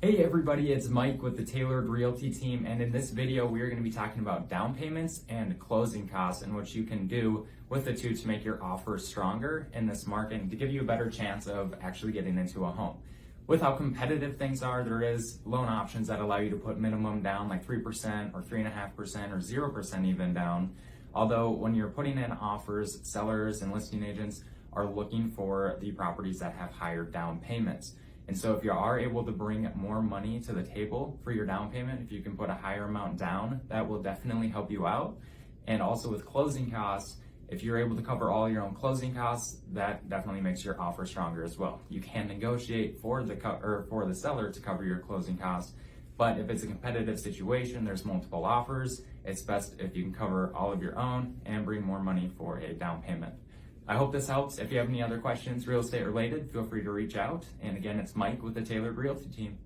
Hey everybody, it's Mike with the Tailored Realty team, and in this video we are going to be talking about down payments and closing costs and what you can do with the two to make your offer stronger in this market and to give you a better chance of actually getting into a home. With how competitive things are, there is loan options that allow you to put minimum down like 3% or 3.5% or 0% even down. Although when you're putting in offers, sellers and listing agents are looking for the properties that have higher down payments. And so if you are able to bring more money to the table for your down payment, if you can put a higher amount down, that will definitely help you out. And also with closing costs, if you're able to cover all your own closing costs, that definitely makes your offer stronger as well. You can negotiate for the seller to cover your closing costs, but if it's a competitive situation, there's multiple offers, it's best if you can cover all of your own and bring more money for a down payment. I hope this helps. If you have any other questions real estate related, feel free to reach out. And again, it's Mike with the Tailored Realty team.